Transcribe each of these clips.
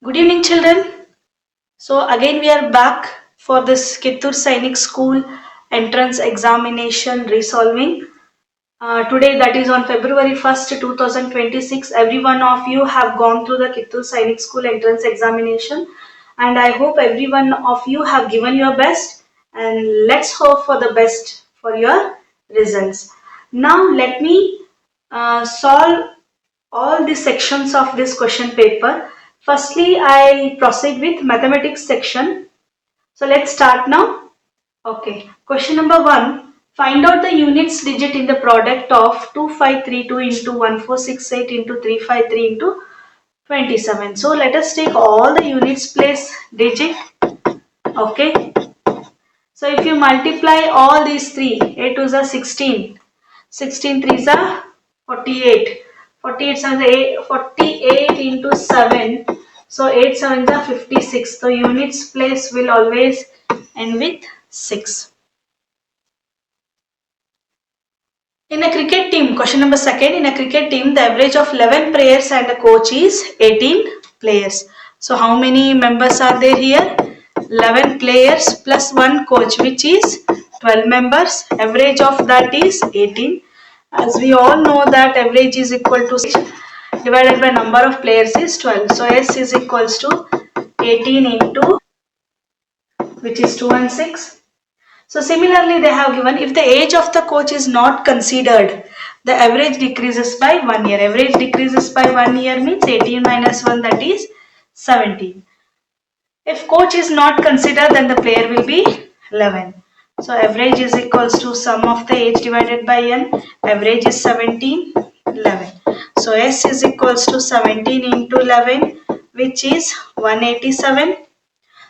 Good evening, children. So again we are back for this Kittur Sainik School entrance examination resolving. Today, that is on February 1st, 2026, every one of you have gone through the Kittur Sainik School entrance examination, and I hope every one of you have given your best, and let's hope for the best for your results. Now let me solve all the sections of this question paper. Firstly, I proceed with mathematics section. So let's start now. Okay, question number 1. Find out the units digit in the product of 2532 into 1468 into 353 into 27. So let us take all the units place digit. Okay. So if you multiply all these three, 8 2s are 16, 16 3s are 48, 48 48 into 7. So 8 7s are 56. So units place will always end with 6. In a cricket team, question number 2, in a cricket team, the average of 11 players and a coach is 18 players. So how many members are there here? 11 players plus 1 coach, which is 12 members. Average of that is 18. As we all know that average is equal to 6 divided by number of players is 12. So S is equals to 18 into, which is 2 and 6. So similarly, they have given if the age of the coach is not considered, the average decreases by 1 year. Average decreases by 1 year means 18 minus 1, that is 17. If coach is not considered, then the player will be 11. So average is equals to sum of the age divided by n. Average is 17, 11. So S is equals to 17 into 11, which is 187.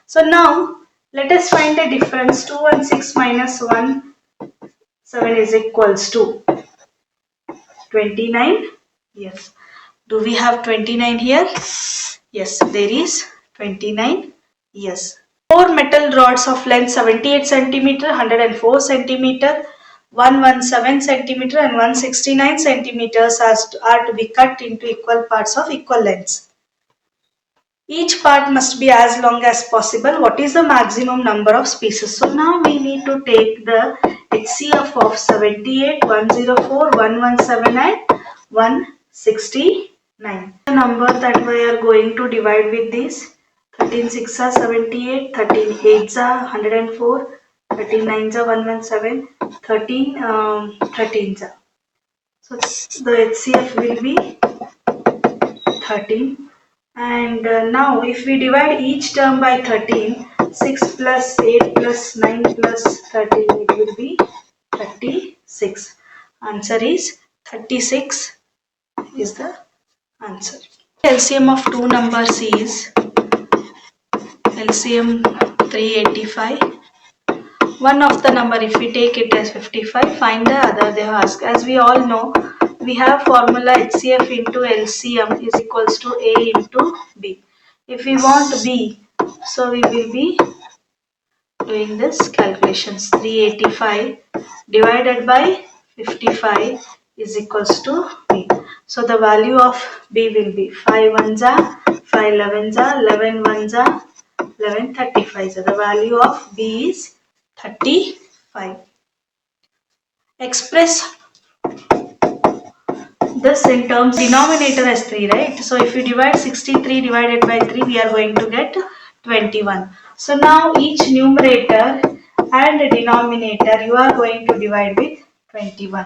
So now let us find the difference. 2 and 6 minus 1, 7 is equals to 29. Yes. Do we have 29 here? Yes, there is 29. Yes. 4 metal rods of length 78 centimeter, 104 centimeter, 117 centimeter and 169 centimeters are to be cut into equal parts of equal lengths. Each part must be as long as possible. What is the maximum number of pieces? So now we need to take the HCF of 78, 104, 117 and 169. The number that we are going to divide with this: 13 6 are 78, 13 8 are 104, 13 9 are 117, 13 13 are. So the HCF will be 13. And now if we divide each term by 13, 6 plus 8 plus 9 plus 13, it will be 36. Answer is 36 is the answer. LCM of two numbers is LCM 385. One of the number, if we take it as 55, find the other, they have asked. As we all know, we have formula HCF into LCM is equals to A into B. If we want B, so we will be doing this calculations. 385 divided by 55 is equals to B. So the value of B will be 5 ones are, 5 11s are, 11 ones are, 11 35. So the value of B is 35. Express this in terms denominator as 3, right? So if you divide 63 divided by 3, we are going to get 21. So now each numerator and denominator you are going to divide with 21.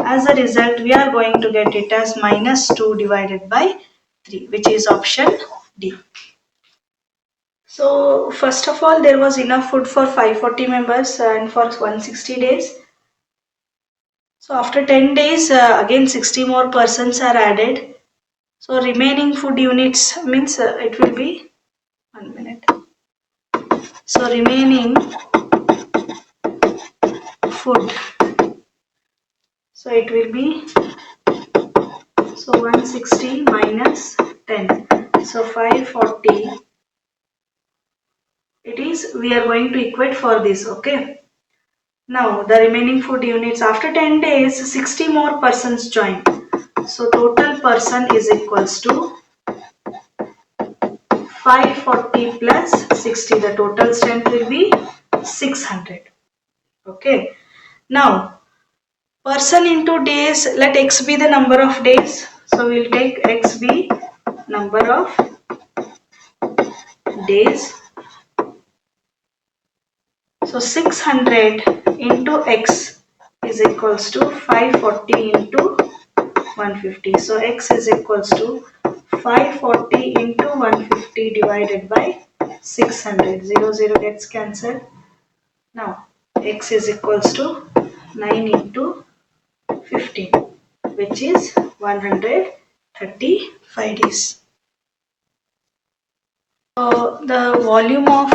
As a result, we are going to get it as minus 2 divided by 3, which is option D. So first of all, there was enough food for 540 members and for 160 days. So after 10 days, again 60 more persons are added. So remaining food units means it will be 1 minute. So remaining food. So it will be, so 160 minus 10. So 540. It is, we are going to equate for this, okay. Now the remaining food units, after 10 days 60 more persons join. So total person is equals to 540 plus 60. The total strength will be 600. Okay. Now, person into days, let x be the number of days. So we'll take x be number of days. So 600 into x is equals to 540 into 150. So x is equals to 540 into 150 divided by 600. 0, 0 gets cancelled. Now x is equals to 9 into 15, which is 135 days. So the volume of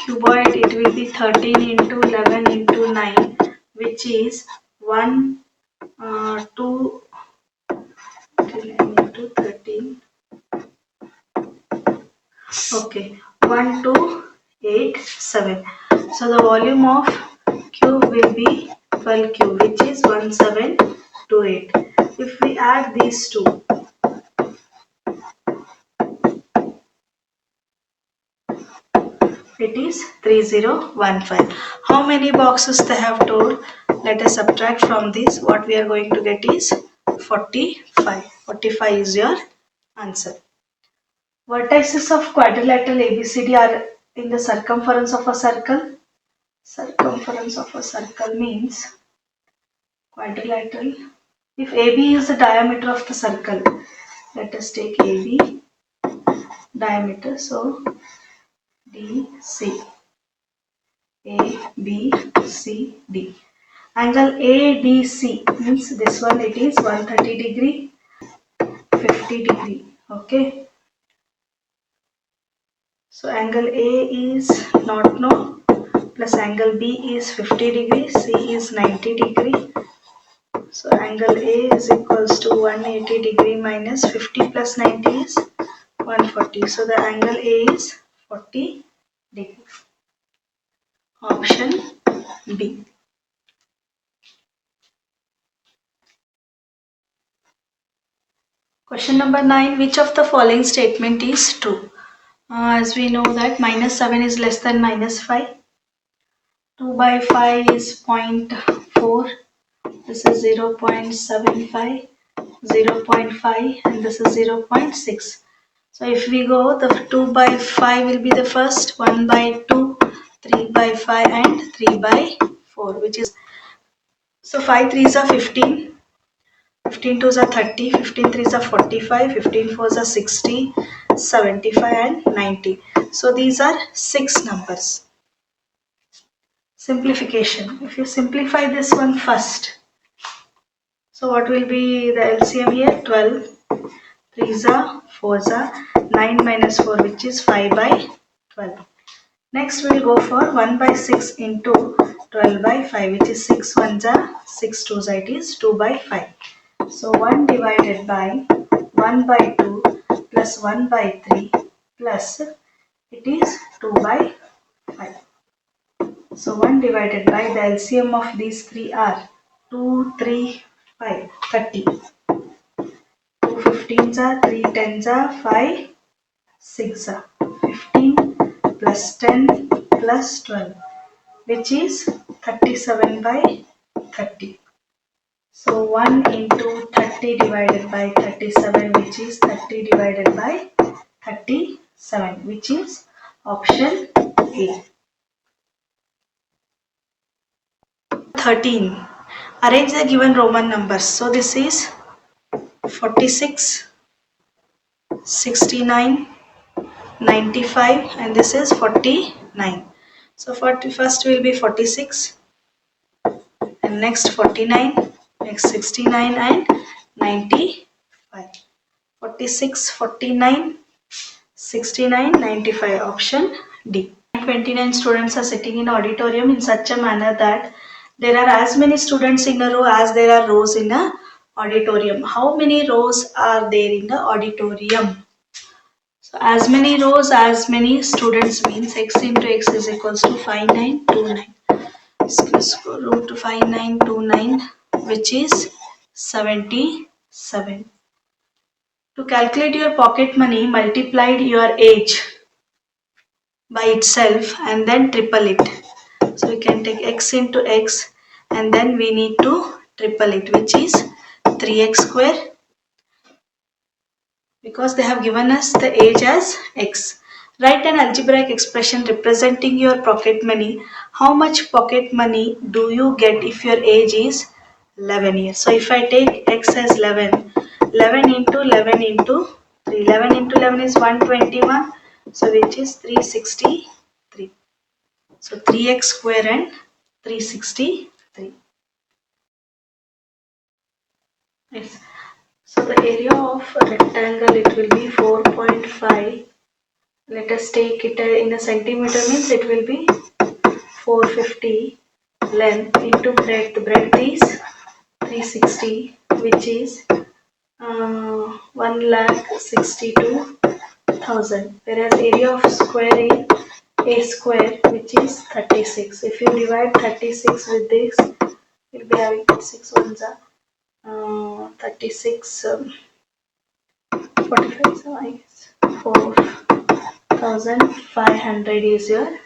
cuboid, it will be 13 into 11 into 9, which is 1, 2, 11 into 13. Okay, 1287. So the volume of cube will be 12 cube, which is 1728. If we add these two, it is 3015. How many boxes they have told? Let us subtract from this. What we are going to get is 45. 45 is your answer. Vertices of quadrilateral ABCD are in the circumference of a circle. Circumference of a circle means quadrilateral. If AB is the diameter of the circle, let us take AB diameter. So DC, ABCD. Angle ADC means this one, it is 130 degree, 50 degree. Okay. So angle A is not known, plus angle B is 50 degree, C is 90 degree. So angle A is equals to 180 degree minus 50 plus 90 is 140. So the angle A is 40 degree. Option B. Question number 9. Which of the following statement is true? As we know that minus 7 is less than minus 5. 2 by 5 is 0.4. This is 0.75, 0.5, and this is 0.6. So if we go, the 2 by 5 will be the first, 1 by 2, 3 by 5, and 3 by 4, which is, so 5 3s are 15, 15 2s are 30, 15 3s are 45, 15 4s are 60, 75, and 90. So these are 6 numbers. Simplification. If you simplify this one first, so what will be the LCM here? 12, 3s are 4s are 9 minus 4, which is 5 by 12. Next we will go for 1 by 6 into 12 by 5, which is 6 1s are 6 2s are, it is 2 by 5. So 1 divided by 1 by 2 plus 1 by 3 plus it is 2 by 5. So 1 divided by the LCM of these three are 2, 3, 5, 30. 2 15s are, 3 10s are, 5 6 are. 15 plus 10 plus 12, which is 37 by 30. So 1 into 30 divided by 37, which is 30 divided by 37, which is option A. 13. Arrange the given Roman numbers. So this is 46, 69, 95, and this is 49. So first will be 46, and next 49, next 69, and 95. 46, 49, 69, 95. Option D. 29 students are sitting in auditorium in such a manner that there are as many students in a row as there are rows in a auditorium. How many rows are there in the auditorium? So as many rows, as many students means x into x is equals to 5929. So root 5929, which is 77. To calculate your pocket money, multiplied your age by itself and then triple it. So we can take x into x and then we need to triple it, which is 3x square, because they have given us the age as x. Write an algebraic expression representing your pocket money. How much pocket money do you get if your age is 11 years? So if I take x as 11, 11 into 11 into 3, 11 into 11 is 121, so which is 363. So 3x square and 363. Yes. So the area of a rectangle, it will be 4.5. Let us take it in a centimeter, means it will be 450. Length into breadth. The breadth is 360, which is 1,62,000. Whereas area of square is a square, which is 36. If you divide 36 with this, you'll be having 6 ones are 36, 45, so I guess 4,500 is your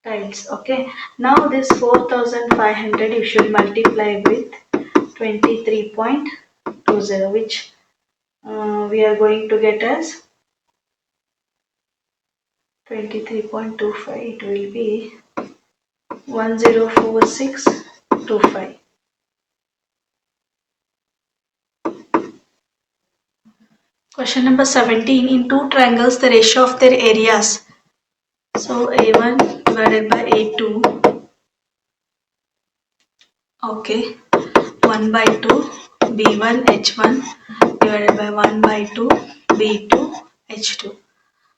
tiles. Okay, now this 4,500 you should multiply with 23.20, which we are going to get as 23.25. It will be 104625. Question number 17. In two triangles, the ratio of their areas. So A1 divided by A2. Okay. 1 by 2 B1 H1 divided by 1 by 2 B2 H2.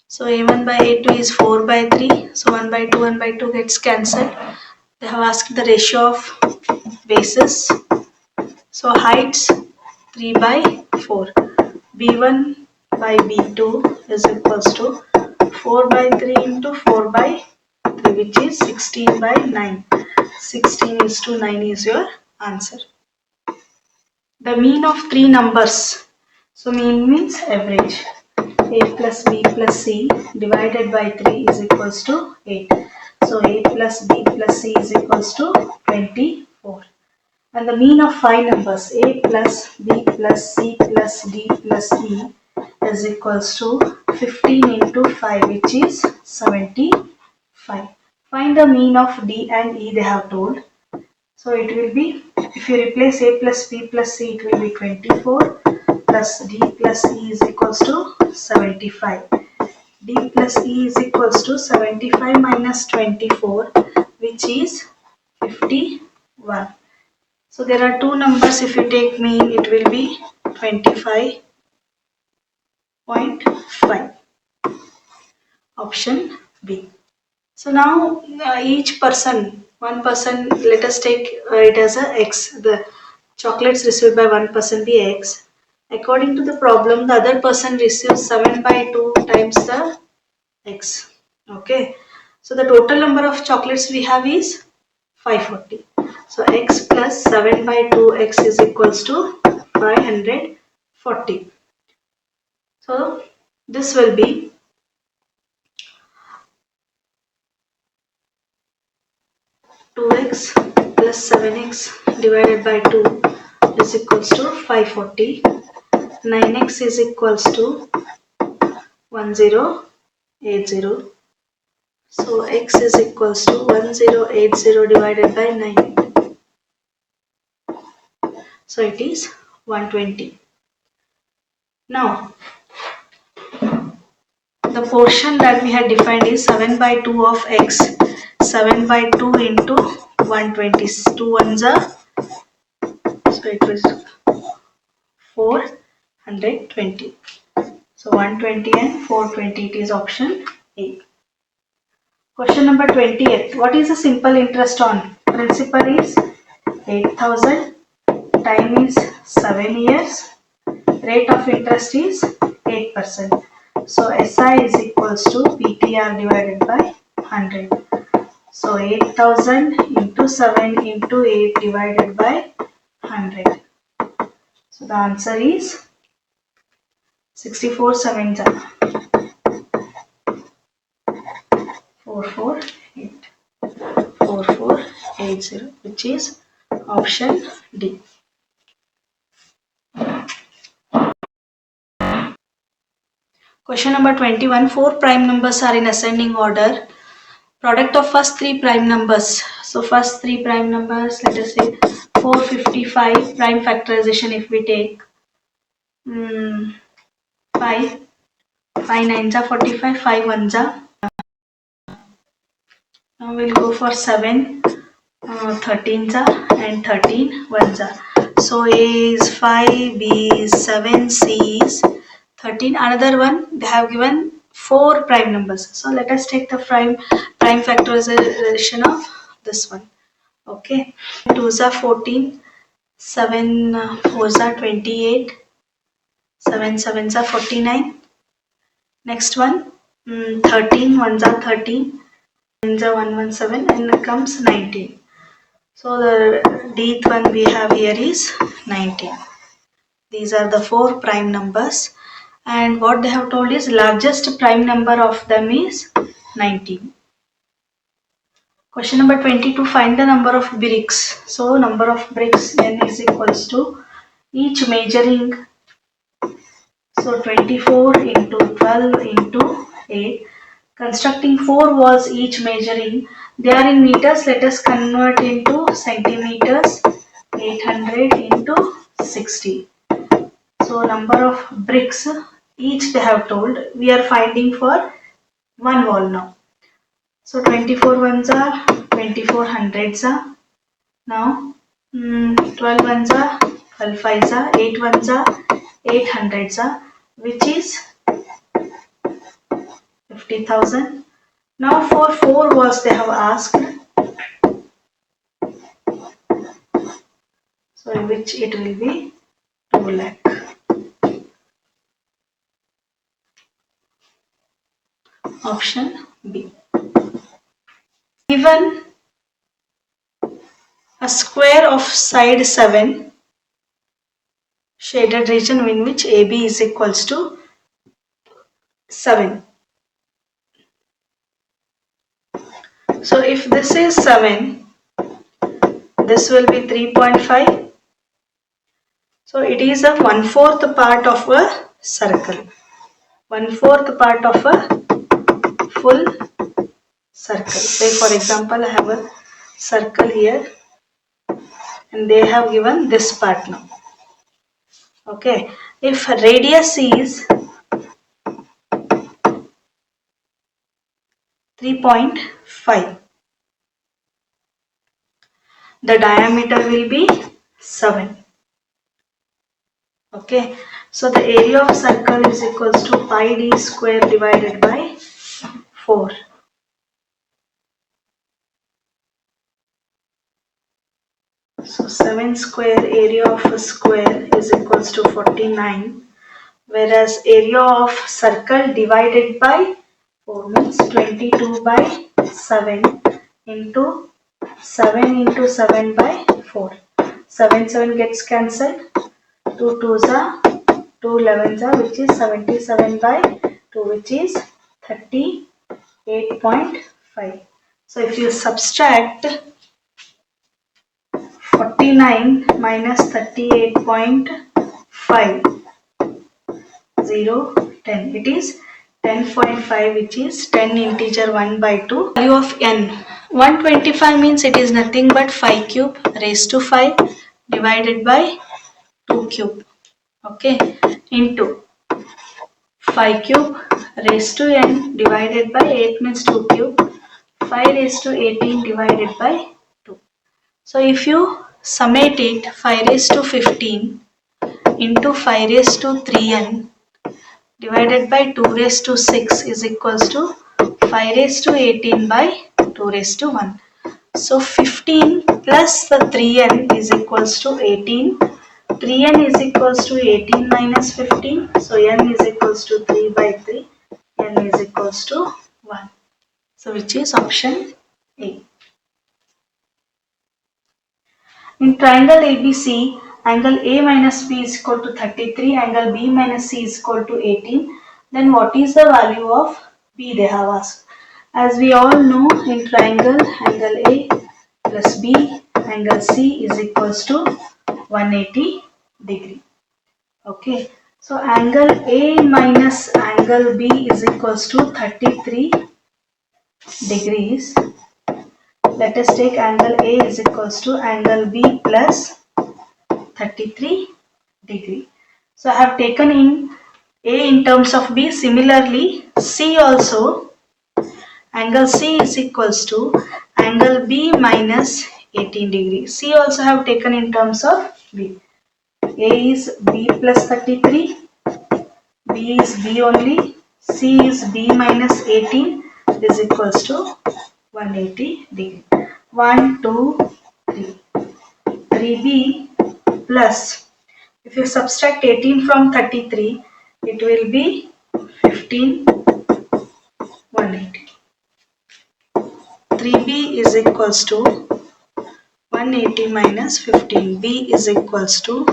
So A1 by A2 is 4 by 3. So 1 by 2 gets cancelled. They have asked the ratio of bases. So heights 3 by 4. B1 by B2 is equals to 4 by 3 into 4 by 3, which is 16 by 9. 16 is to 9 is your answer. The mean of three numbers. So mean means average. A plus B plus C divided by 3 is equals to 8. So A plus B plus C is equals to 24. And the mean of five numbers, A plus B plus C plus D plus E, is equals to 15 into 5, which is 75. Find the mean of D and E, they have told. So it will be, if you replace A plus B plus C, it will be 24 plus D plus E is equals to 75. D plus E is equals to 75 minus 24, which is 51. So there are two numbers. If you take mean, it will be 25.5. Option B. So now each person, one person, let us take it as a X. The chocolates received by one person be X. According to the problem, the other person receives 7 by 2 times the X. Okay. So the total number of chocolates we have is 540. So X plus 7 by 2X is equals to 540. So this will be 2x plus 7x divided by 2 is equals to 540. 9x is equals to 1080. So x is equals to 1080 divided by 9. So it is 120. Now the portion that we had defined is 7 by 2 of x. 7 by 2 into 120. 2 ones are, so it was 420. So 120 and 420, it is option A. Question number 28. What is the simple interest on? Principal is 8,000. Time is 7 years. Rate of interest is 8%. So SI is equals to PTR divided by 100. So 8,000 into 7 into 8 divided by 100. So the answer is 64 7 4480, 4480, which is option D. Question number 21. Four prime numbers are in ascending order. Product of first three prime numbers. So first three prime numbers, let us say 455 prime factorization if we take 5, 5 nines are 45, 5 ones are. Now we'll go for 7, 13s are, and 13 ones are. So A is 5, B is 7, C is 13. Another one, they have given 4 prime numbers. So let us take the prime factorization of this one. Okay, 2s are 14, 7 4s are 28, 7 7s are 49. Next one, 13 ones are 13, 9s are 117, and it comes 19. So the dth one we have here is 19. These are the 4 prime numbers, and what they have told is largest prime number of them is 19. Question number 22, find the number of bricks. So number of bricks n is equals to each measuring, so 24 into 12 into 8. Constructing 4 walls each measuring, they are in meters, let us convert into centimeters, 800 into 60. So number of bricks each they have told, we are finding for one wall now. So 24 ones are 24 hundreds are. Now 12 ones are 12 fives are, 8 ones are 8 hundreds are, which is 50,000. Now for 4 walls they have asked, so in which it will be 2 lakh. Option B. Given a square of side 7 shaded region in which AB is equals to 7. So if this is 7, this will be 3.5. So it is a 1/4 part of a circle. 1/4 part of a full circle. Say for example I have a circle here and they have given this part now. Okay. If radius is 3.5, the diameter will be 7. Okay, so the area of circle is equals to pi d square divided by 4. So 7 square area of a square is equals to 49, whereas area of circle divided by 4 means 22 by 7 into 7 by 4. 7 gets cancelled. 2 2s are 2 11s are, which is 77 by 2, which is 38.5. So if you subtract 49 minus 38.5, 0, 10, it is 10.5, which is 10 integer 1 by 2. Value of n, 125 means it is nothing but 5 cube raised to 5 divided by 2 cube. Okay, into 5 cube raised to n divided by 8 means 2 cube, 5 raised to 18 divided by 2. So if you summate it, 5 raised to 15 into 5 raised to 3n divided by 2 raised to 6 is equals to 5 raised to 18 by 2 raised to 1. So 15 plus the 3n is equals to 18. 3n is equals to 18 minus 15. So n is equals to 3 by 3. N is equals to 1. So which is option A. In triangle ABC, angle A minus B is equal to 33, angle B minus C is equal to 18, then what is the value of B they have asked. As we all know, in triangle, angle A plus B, angle C is equals to 180 degree. Okay, so angle A minus angle B is equals to 33 degrees. Let us take angle A is equals to angle B plus 33 degree. So I have taken in A in terms of B. Similarly, C also, angle C is equals to angle B minus 18 degree. C also have taken in terms of B. A is B plus 33, B is B only, C is B minus 18 is equals to 180 degree. 1, 2, 3. 3B plus, if you subtract 18 from 33, it will be 15, 180. 3B is equals to 180 minus 15. B is equals to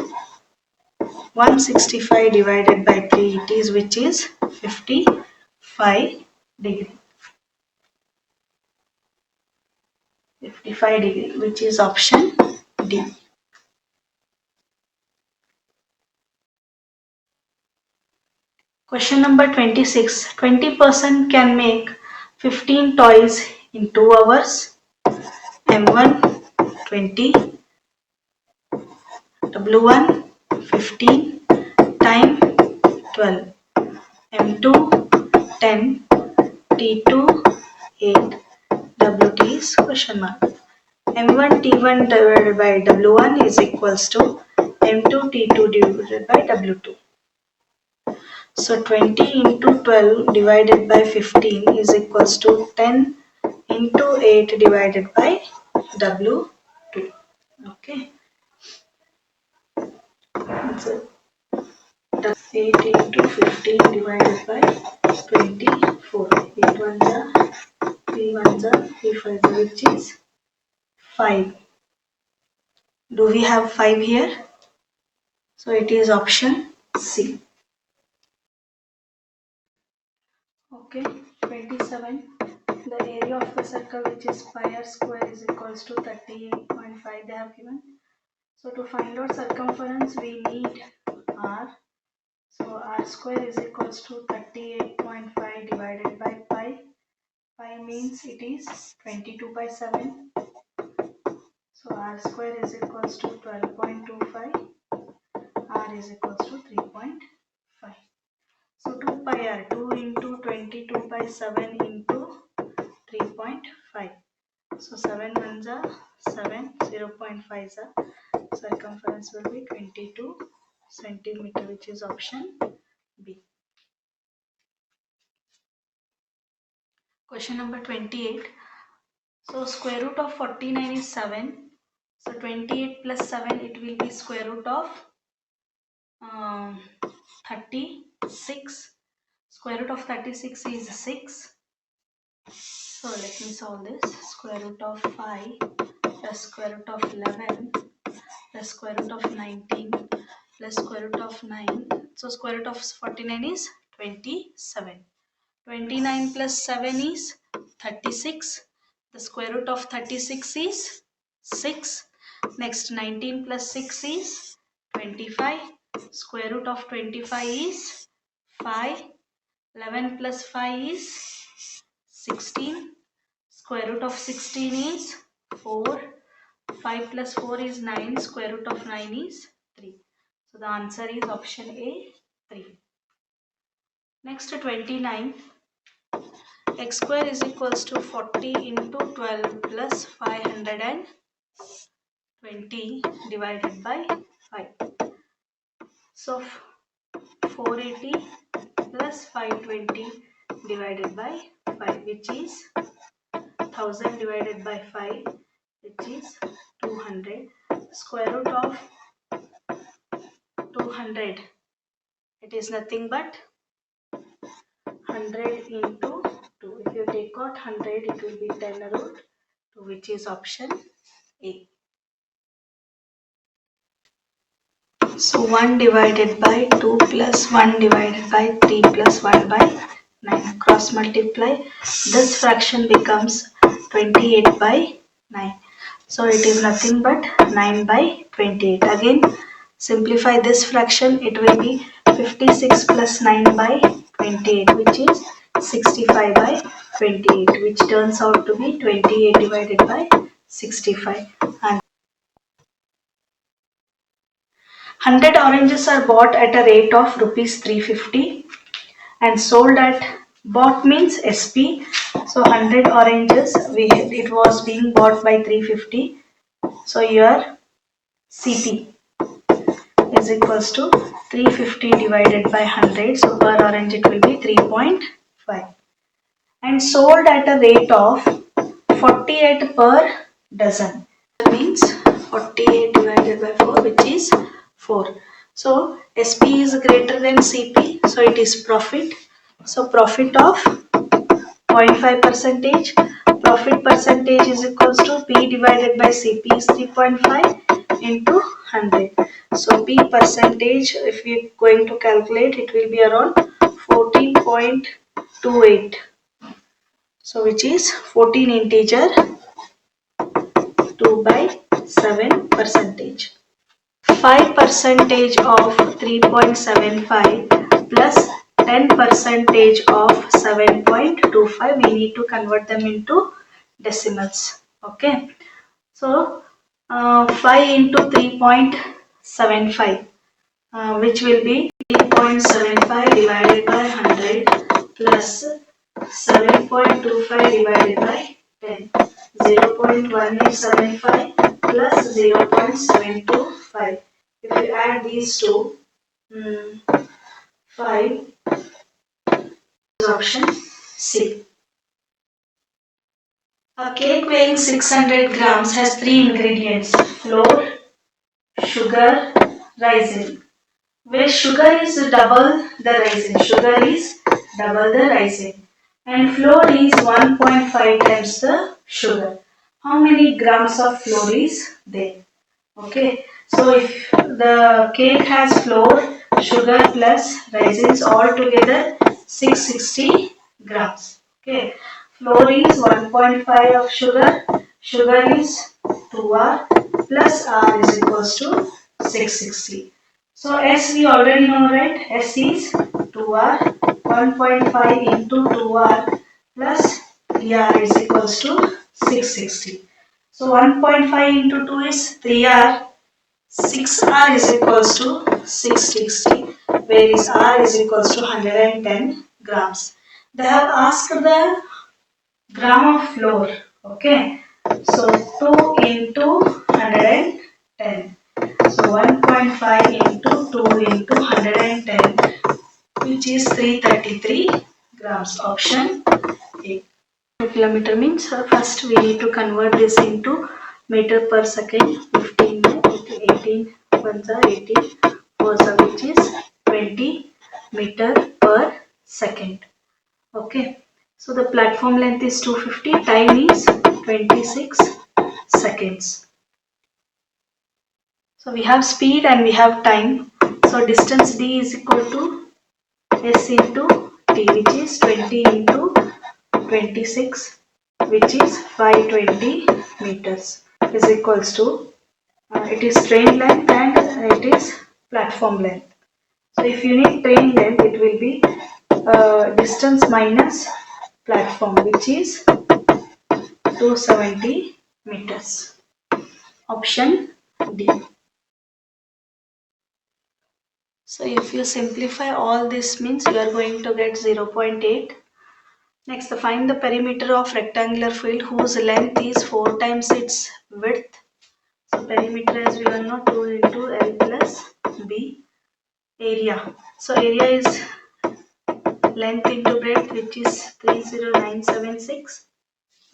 165 divided by 3, it is, which is 55 degree. 55 degree, which is option D. Question number 26. 20% can make 15 toys in 2 hours. M1 20, W1 15, time 12, M2 10, T2 8, WT is question mark. M1 T1 divided by W1 is equals to M2 T2 divided by W2. So 20 into 12 divided by 15 is equals to 10 into 8 divided by W2. Okay. So 8 into 15 divided by 24. 8 ones are 3 ones are 3 5 which is 5. Do we have 5 here? So it is option C. Okay, 27. The area of the circle, which is pi r square, is equals to 38.5 they have given. So to find out circumference, we need r. So r square is equals to 38.5 divided by pi. Pi means it is 22 by 7. So r square is equals to 12.25. R is equals to 3.5. So 2 pi r, 2 into 22 by 7 into 3.5. So 7 ones are 7, 0.5 are, circumference will be 22 centimeter, which is option B. Question number 28. So square root of 49 is 7. So 28 plus 7, it will be square root of 36. Square root of 36 is 6. So let me solve this. Square root of 5 plus square root of 11 plus square root of 19 plus square root of 9. So square root of 49 is 27. 29 plus 7 is 36. The square root of 36 is 6. Next 19 plus 6 is 25. Square root of 25 is 5. 11 plus 5 is 16. Square root of 16 is 4. 5 plus 4 is 9. Square root of 9 is 3. So the answer is option A, 3. Next 29. X square is equals to 40 into 12 plus 520 divided by 5. So 480 plus 520 divided by 5, which is 1000 divided by 5, which is 200. Square root of 200, it is nothing but 100 into 2. If you take out 100, it will be 10 root 2, which is option A. So 1 divided by 2 plus 1 divided by 3 plus 1 by 9. Cross multiply. This fraction becomes 28 by 9. So it is nothing but 9 by 28. Again, simplify this fraction. It will be 56 plus 9 by 28, which is 65 by 28, which turns out to be 28 divided by 65. And 100 oranges are bought at a rate of rupees 350 and sold at, bought means SP. So 100 oranges, it was being bought by 350. So your CP is equals to 350 divided by 100. So per orange it will be 3.5 and sold at a rate of 48 per dozen. That means 48 divided by 4, which is 4. So SP is greater than CP, so it is profit. So profit of 0.5 percentage. Profit percentage is equals to P divided by CP is 3.5 into 100. So P percentage, if we are going to calculate, it will be around 14.28. So which is 14 integer 2 by 7 percentage. 5 percentage of 3.75 plus 10 percentage of 7.25. We need to convert them into decimals. Okay. So 5 into 3.75, which will be 3.75 divided by 100 plus 7.25 divided by 10. 0.1875 plus 0.725. If you add these two, 5 is option C. A cake weighing 600 grams has 3 ingredients: flour, sugar, raisin. Where sugar is double the raisin. Sugar is double the raisin. And flour is 1.5 times the sugar. How many grams of flour is there? Okay. So if the cake has flour, sugar plus raisins all together 660 grams. Okay. Flour is 1.5 of sugar. Sugar is 2R plus R is equals to 660. So S we already know, right? S is 2R. 1.5 into 2R plus 3R is equals to 660. So 1.5 into 2 is 3R. 6R is equals to 660, whereas R is equals to 110 grams. They have asked the gram of flour. Okay. So 2 into 110. So 1.5 into 2 into 110, which is 333 grams. Option A. Kilometer means first we need to convert this into meter per second. 15 18 ones are 18 fours are, which is 20 meter per second. Okay. So the platform length is 250. Time is 26 seconds. So we have speed and we have time. So distance D is equal to S into T, which is 20 into 26, which is 520 meters, is equals to, it is train length and it is platform length. So if you need train length, it will be distance minus platform, which is 270 meters. Option D. So if you simplify all this, means you are going to get 0.8. Next, find the perimeter of rectangular field whose length is 4 times its width. So perimeter, as we all know, 2 into L plus B. Area. So area is length into breadth, which is 30976.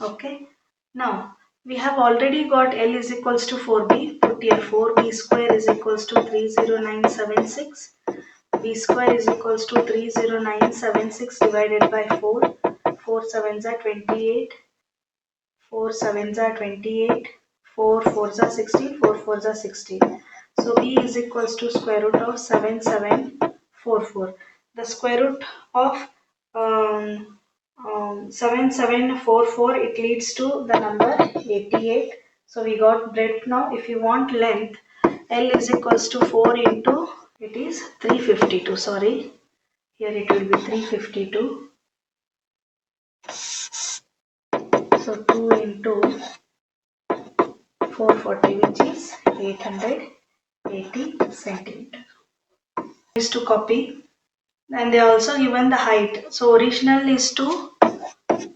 Okay. Now we have already got L is equals to 4B. Put here 4B square is equals to 30976. B square is equals to 30976 divided by 4. 4 sevens are 28. 4 sevens are 28. 4 fours are 16. 4 fours are 16. So B is equals to square root of 7744. The square root of 7744, it leads to the number 88. So we got breadth. Now if you want length, L is equals to 4 into, it is 352. Sorry, here it will be 352. So 2 into 440, which is 880 centimeter. Is to copy, and they also given the height. So original is 2,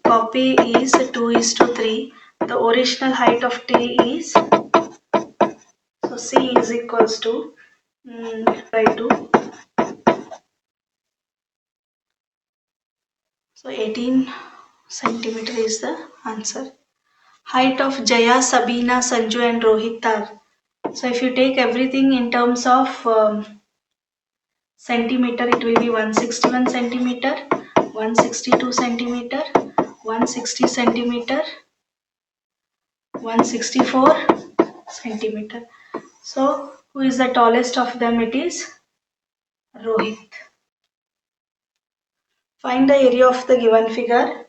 copy is 2 is to 3. The original height of T is, so C is equals to by 2. So 18 centimeter is the answer. Height of Jaya, Sabina, Sanju and Rohit are. So if you take everything in terms of centimeter, it will be 161 centimeter, 162 centimeter, 160 centimeter, 164 centimeter. So who is the tallest of them? It is Rohit. Find the area of the given figure.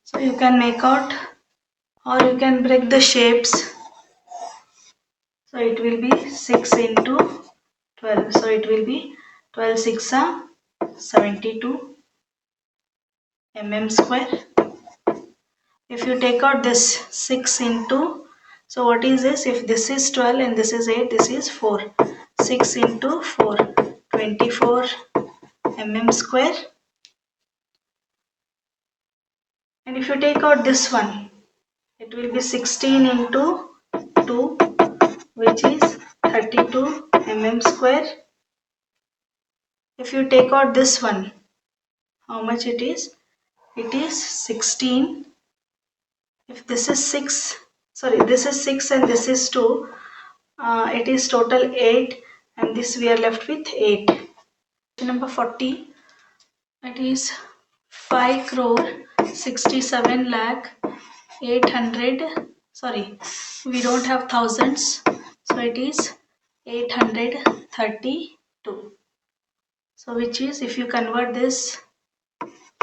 So you can make out, or you can break the shapes. So it will be 6 into 12. So it will be 12 6 72 mm square. If you take out this 6 into, so what is this? If this is 12 and this is 8, this is 4. 6 into 4, 24 mm square. And if you take out this one, it will be 16 into 2, which is 32 mm square. If you take out this one, how much it is? It is 16. If this is 6, sorry, this is 6 and this is 2, it is total 8, and this we are left with 8. Number 40, it is 5 crore 67 lakh 800, sorry, we don't have thousands, so it is 832. So which is, if you convert this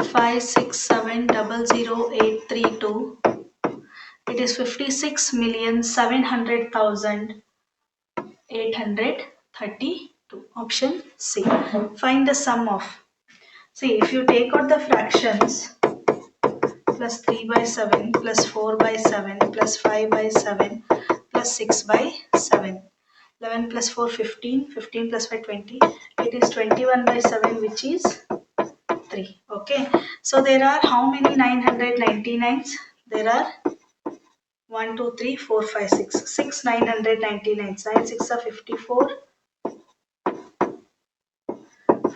567,00832, it is 56,700,832. Option C. Find the sum of. See, if you take out the fractions, plus 3 by 7 plus 4 by 7 plus 5 by 7 plus 6 by 7. 11 plus 4 15, 15 plus 5 20. It is 21 by 7, which is 3. Okay. So there are how many 999s? There are 1, 2, 3, 4, 5, 6. 6 999s. 9 6 are 54.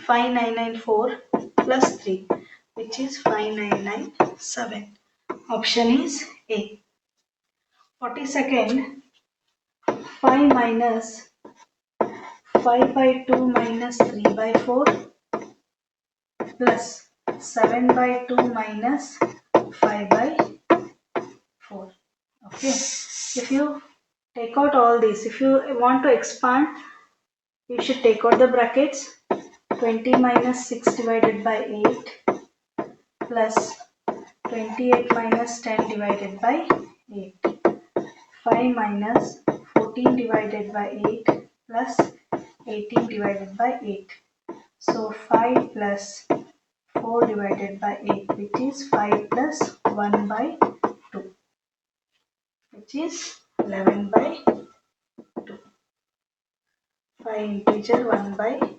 5994 plus 3, which is 5997. Option is A. 42nd, 5 minus 5 by 2 minus 3 by 4 plus 7 by 2 minus 5 by 4. Okay. If you take out all these, if you want to expand, you should take out the brackets. 20 minus 6 divided by 8 plus 28 minus 10 divided by 8. 5 minus 14 divided by 8 plus 18 divided by 8. So 5 plus 4 divided by 8, which is 5 plus 1 by 2, which is 11 by 2. 5 integer 1 by 2.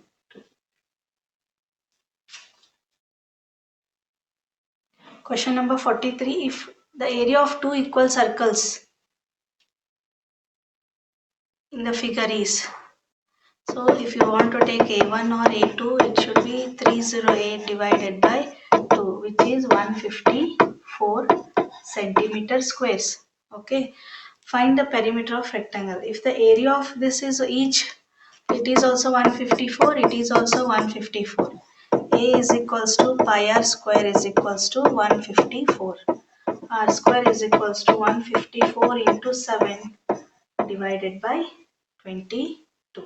Question number 43. If the area of two equal circles in the figure is, so if you want to take A1 or A2, it should be 308 divided by 2, which is 154 centimeter squares. Okay. Find the perimeter of rectangle. If the area of this is each, it is also 154, it is also 154. A is equals to pi r square is equals to 154. R square is equals to 154 into 7 divided by 22.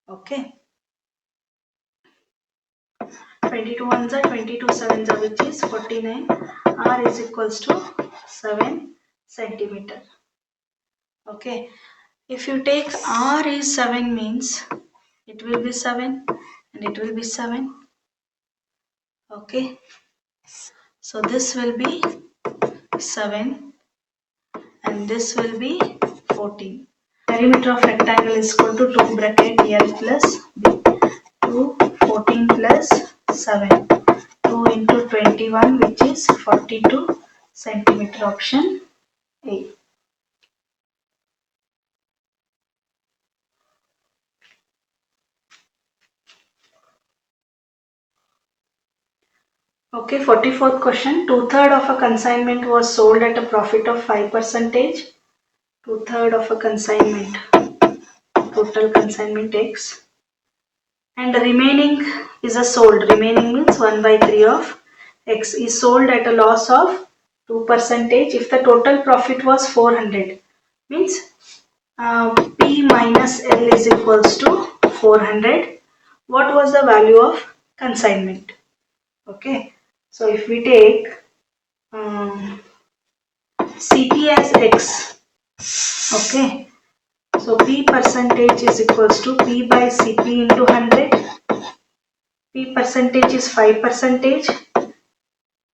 Okay. 22 ones are 22 sevens are, which is 49. R is equals to 7 centimeter. Okay. If you take R is 7 means it will be 7 and it will be 7. Okay. So this will be 7 and this will be 14. Perimeter of rectangle is equal to 2 bracket L plus B. 2, 14 plus 7. 2 into 21, which is 42 centimeter, option A. Okay, 44th question. Two-thirds of a consignment was sold at a profit of 5%. Two-thirds of a consignment, total consignment X. And the remaining is a sold. Remaining means 1 by 3 of X is sold at a loss of 2%. If the total profit was 400, means P minus L is equals to 400. What was the value of consignment? Okay, so if we take CP as X, okay, so P percentage is equals to P by CP into 100. P percentage is 5%.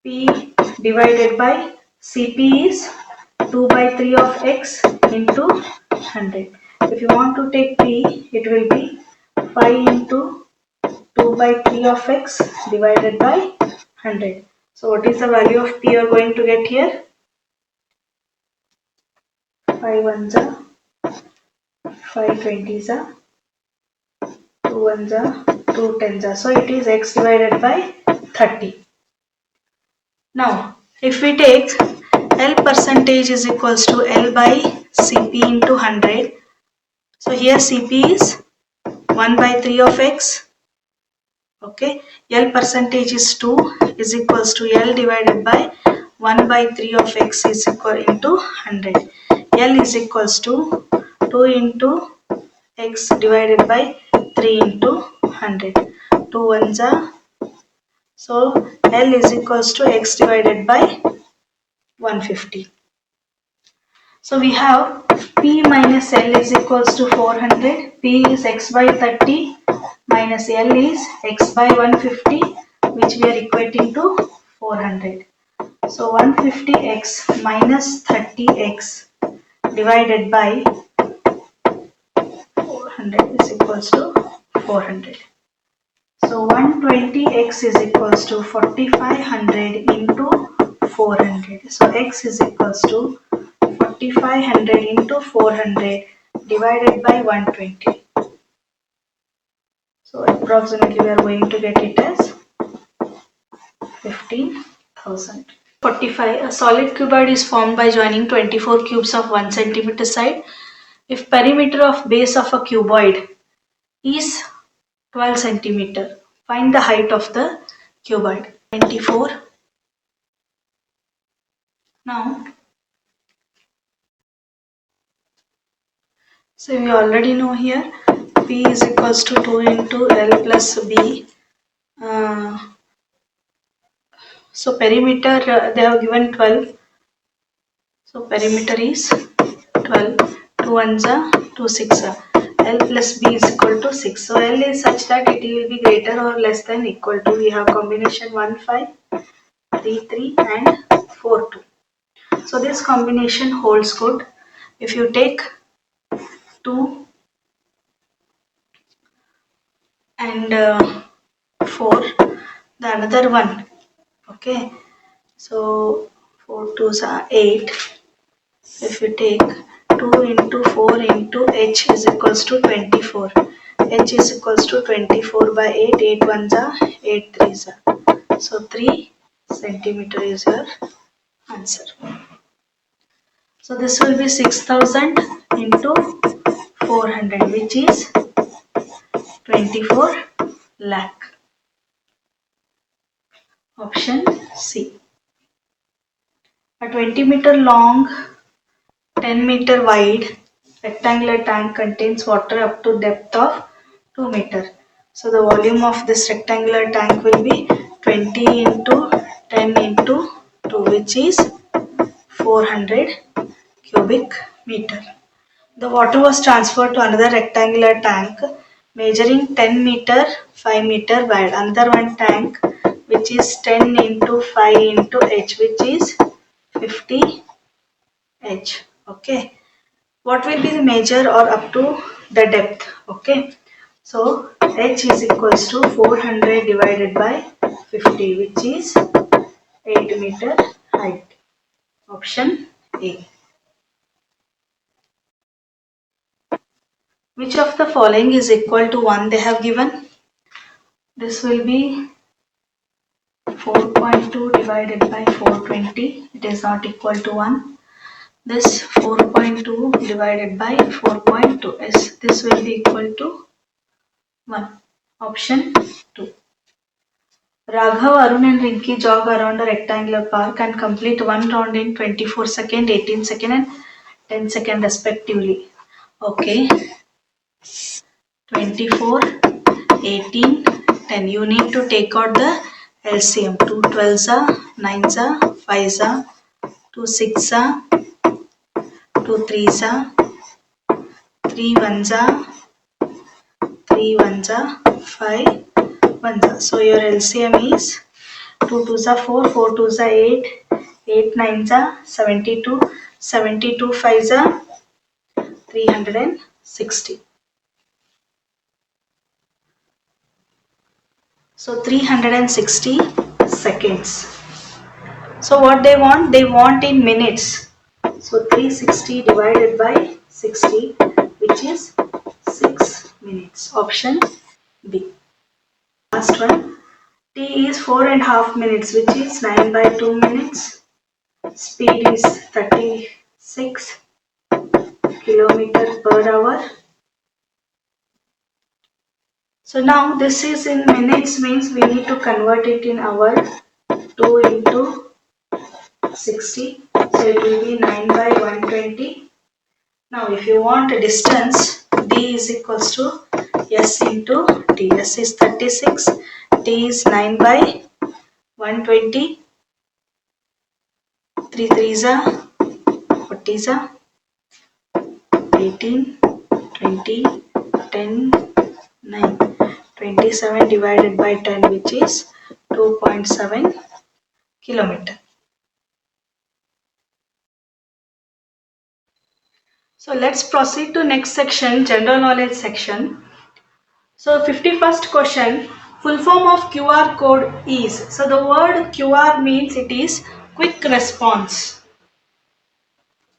P divided by CP is 2 by 3 of X into 100. If you want to take P, it will be 5 into 2 by 3 of X divided by 100. So what is the value of P you are going to get here? 5 ones are 5 20s are 2 ones are 2 10s are. So it is X divided by 30. Now if we take L percentage is equals to L by CP into 100. So here CP is 1 by 3 of X. Okay, L percentage is 2 is equals to L divided by 1 by 3 of X is equal into 100. L is equals to 2 into X divided by 3 into 100. 2 ones are, so L is equals to X divided by 150. So we have P minus L is equals to 400. P is X by 30 minus L is X by 150, which we are equating to 400. So 150X minus 30X divided by 400 is equals to 400. So 120X is equals to 4500 into 400. So X is equals to 4500 into 400 divided by 120. So approximately we are going to get it as 15,000. 45. A solid cuboid is formed by joining 24 cubes of 1 centimeter side. If perimeter of base of a cuboid is 12 centimeter, find the height of the cuboid. 24. Now, so we already know here P is equals to 2 into L plus B. So perimeter they have given 12. So perimeter is 12. 2 ones are 2 6 are. L plus B is equal to 6. So L is such that it will be greater or less than equal to. We have combination 1 5, 3 3 and 4 2. So this combination holds good. If you take 2 and 4, the another one. Okay. So 4 2s are 8. If you take 2 into 4 into H is equals to 24. H is equals to 24 by 8. 8 ones are 8 threes are. So 3 centimeter is your answer. So this will be 6000 into 400, which is 24 lakh. Option C. A 20 meter long, 10 meter wide Rectangular tank contains water up to depth of 2 meter. So the volume of this rectangular tank will be 20 into 10 into 2, which is 400 cubic meter. The water was transferred to another rectangular tank measuring 10 meter 5 meter wide. Another one tank which is 10 into 5 into h, which is 50 h. Okay. What will be the measure or up to the depth? Okay. So h is equals to 400 divided by 50, which is 8 meter height. Option A. Which of the following is equal to 1 they have given? This will be 4.2 divided by 420. It is not equal to 1. This 4.2 divided by 4.2 is this will be equal to 1. Option 2. Raghav, Arun and Rinki jog around a rectangular park and complete one round in 24 seconds, 18 seconds and 10 seconds respectively. Okay. 24, 18, 10. You need to take out the LCM. 2 12s are, 9s are, 5s are, 2 6s are, 2 3s are, 3 1s are, 3 1s are, 5 1s are. So your LCM is 2 2s are 4, 4 2s are 8, 8 9s are 72, 72 5s are 360. So 360 seconds. So what they want? They want in minutes. So 360 divided by 60, which is 6 minutes. Option B. Last one. T is 4.5 minutes, which is 9 by 2 minutes. Speed is 36 kilometer per hour. So now this is in minutes, means we need to convert it in hour. 2 into 60. So it will be 9 by 120. Now if you want a distance, D is equals to S into T. S is 36, T is 9 by 120, 3 3s are 40s are 18, 20, 10, 9. 27 divided by 10, which is 2.7 kilometer. So let's proceed to next section, general knowledge section. So 51st question, full form of QR code is. So the word QR means it is quick response.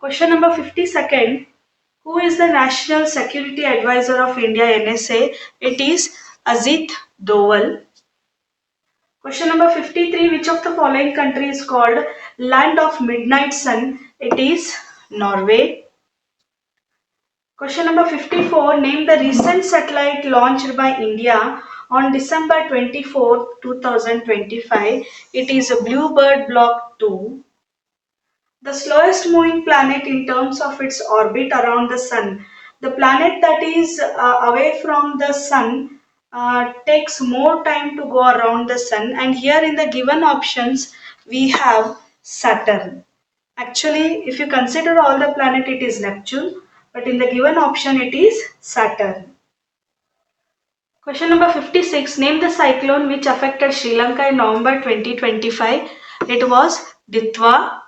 Question number 52nd, who is the National Security Advisor of India NSA? It is Ajit Doval. Question number 53, which of the following country is called Land of Midnight Sun? It is Norway. Question number 54, name the recent satellite launched by India on December 24, 2025. It is Bluebird Block 2. The slowest moving planet in terms of its orbit around the Sun. The planet that is away from the Sun takes more time to go around the Sun, and here in the given options we have Saturn. Actually, if you consider all the planet, it is Neptune, but in the given option it is Saturn. Question number 56, name the cyclone which affected Sri Lanka in November 2025. It was Ditwa.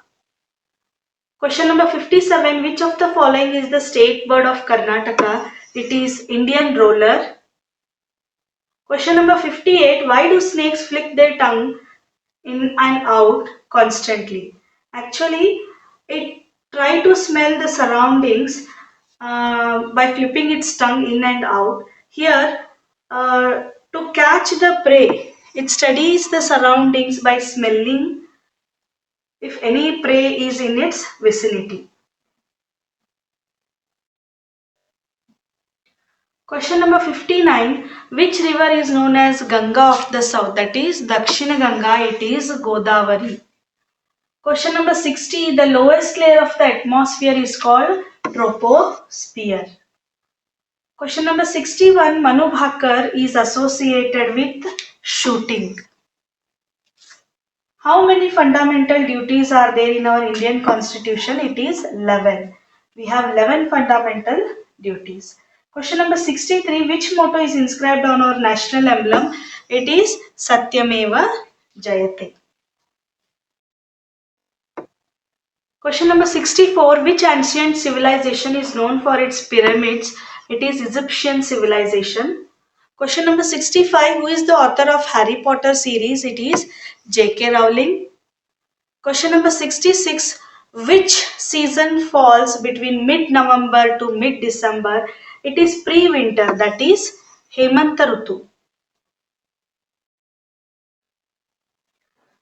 Question number 57, which of the following is the state bird of Karnataka? It is Indian roller. Question number 58, why do snakes flick their tongue in and out constantly? Actually, it try to smell the surroundings by flipping its tongue in and out. Here, to catch the prey, it studies the surroundings by smelling if any prey is in its vicinity. Question number 59. Which river is known as Ganga of the South? That is Dakshina Ganga. It is Godavari. Question number 60. The lowest layer of the atmosphere is called troposphere. Question number 61. Manu Bhaker is associated with shooting. How many fundamental duties are there in our Indian Constitution? It is 11. We have 11 fundamental duties. Question number 63. Which motto is inscribed on our national emblem? It is Satyameva Jayate. Question number 64. Which ancient civilization is known for its pyramids? It is Egyptian civilization. Question number 65. Who is the author of Harry Potter series? It is J.K. Rowling. Question number 66. Which season falls between mid-November to mid-December? It is pre-winter, that is Hemanta Rutu.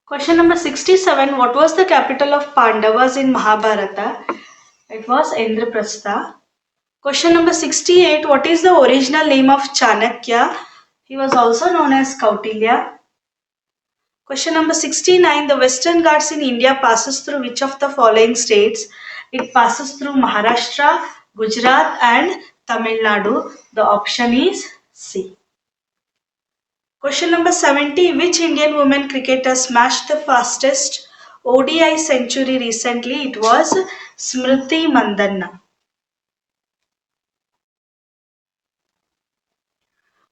Question number 67. What was the capital of Pandavas in Mahabharata? It was Indraprastha. Question number 68. What is the original name of Chanakya? He was also known as Kautilya. Question number 69. The Western Ghats in India passes through which of the following states? It passes through Maharashtra, Gujarat and Tamil Nadu. The option is C. Question number 70. Which Indian women cricketer smashed the fastest ODI century recently? It was Smriti Mandana.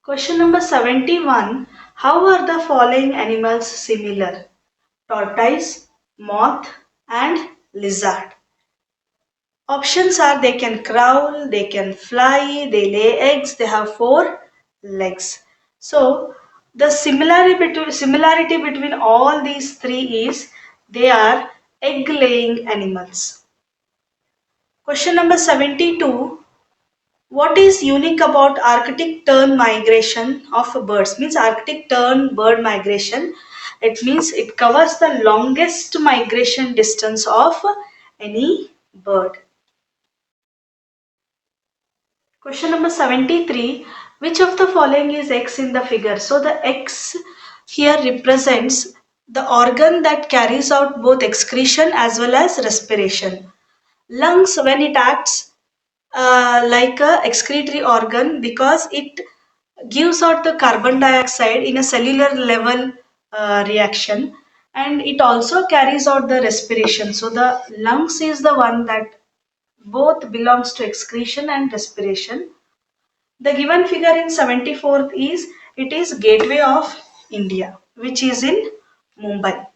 Question number 71. How are the following animals similar? Tortoise, moth and lizard. Options are they can crawl, they can fly, they lay eggs, they have 4 legs. So the similarity between all these three is they are egg laying animals. Question number 72. What is unique about Arctic tern migration of birds? Means Arctic tern bird migration. It means it covers the longest migration distance of any bird. Question number 73. Which of the following is X in the figure? So the X here represents the organ that carries out both excretion as well as respiration. Lungs, when it acts like a excretory organ because it gives out the carbon dioxide in a cellular level reaction, and it also carries out the respiration. So the lungs is the one that both belongs to excretion and respiration. The given figure in 74th is it is Gateway of India, which is in Mumbai.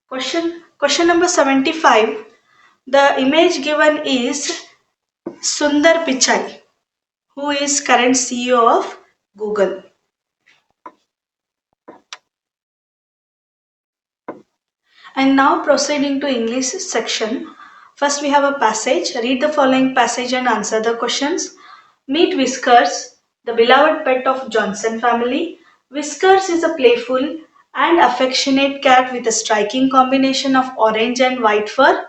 Question number 75. The image given is Sundar Pichai, who is current CEO of Google. And now proceeding to English section. First we have a passage. Read the following passage and answer the questions. Meet Whiskers, the beloved pet of Johnson family. Whiskers is a playful and affectionate cat with a striking combination of orange and white fur.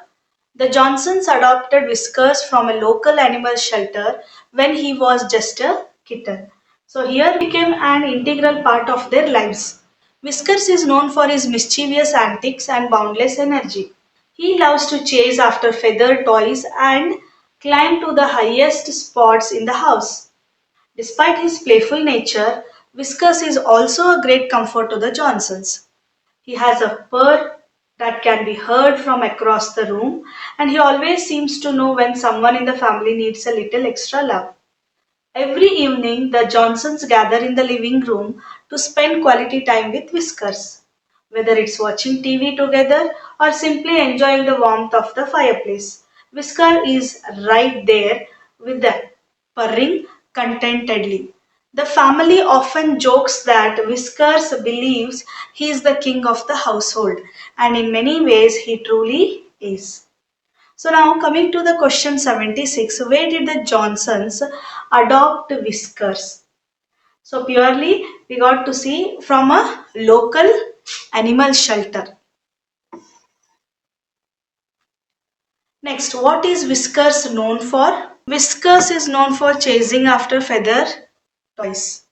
The Johnsons adopted Whiskers from a local animal shelter when he was just a kitten. So here became an integral part of their lives. Whiskers is known for his mischievous antics and boundless energy. He loves to chase after feathered toys and climb to the highest spots in the house. Despite his playful nature, Whiskers is also a great comfort to the Johnsons. He has a purr that can be heard from across the room, and he always seems to know when someone in the family needs a little extra love. Every evening, the Johnsons gather in the living room to spend quality time with Whiskers, whether it's watching TV together or simply enjoying the warmth of the fireplace. Whisker is right there with them, purring contentedly. The family often jokes that Whiskers believes he is the king of the household, and in many ways he truly is. So now coming to the question 76, where did the Johnsons adopt Whiskers? So purely we got to see from a local animal shelter. Next, what is Whiskers known for? Whiskers is known for chasing after feather toys.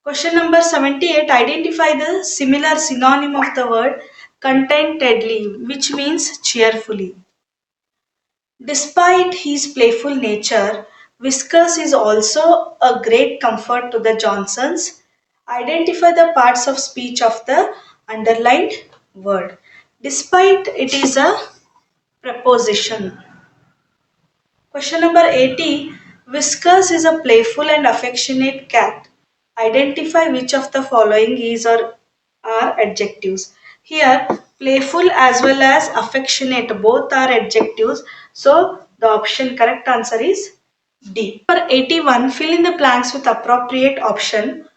Question number 78, identify the similar synonym of the word contentedly, which means cheerfully. Despite his playful nature, Whiskers is also a great comfort to the Johnsons. Identify the parts of speech of the underlined word. Despite it is a preposition. Question number 80. Whiskers is a playful and affectionate cat. Identify which of the following is or are adjectives. Here, playful as well as affectionate both are adjectives. So, the option correct answer is D. For 81, fill in the blanks with appropriate option.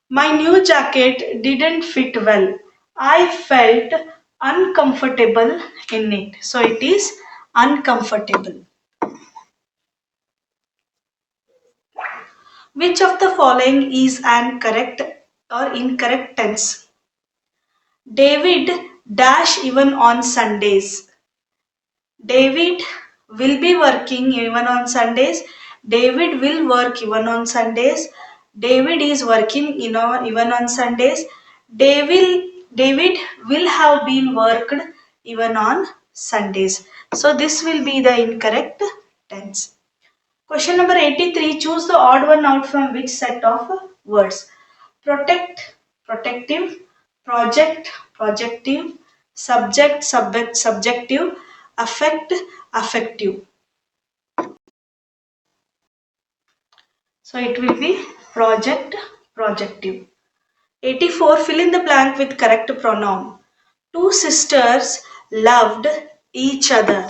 My new jacket didn't fit well. I felt uncomfortable in it. So, it is uncomfortable. Which of the following is an correct or incorrect tense? David dash even on Sundays. David will be working even on Sundays. David will work even on Sundays. David is working even on Sundays. David will have been worked even on Sundays. So this will be the incorrect tense. Question number 83. Choose the odd one out from which set of words? Protect, protective, project, projective, subjective, affect, affective. So it will be project, projective. 84. Fill in the blank with correct pronoun. Two sisters loved each other.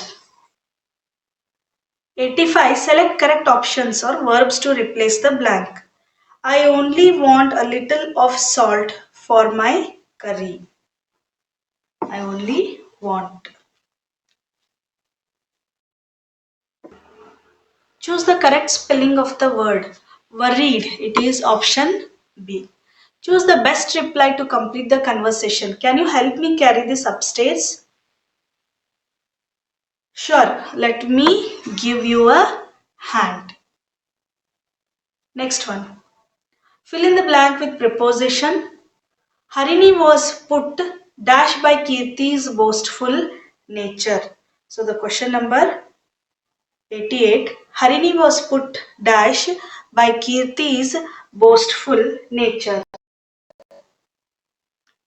85. Select correct options or verbs to replace the blank. I only want a little of salt for my curry. I only want. Choose the correct spelling of the word. Worried. It is option B. Choose the best reply to complete the conversation. Can you help me carry this upstairs? Sure. Let me give you a hand. Next one. Fill in the blank with preposition. Harini was put dash by Kirti's boastful nature. So the question number 88. Harini was put dash by Kirti's boastful nature.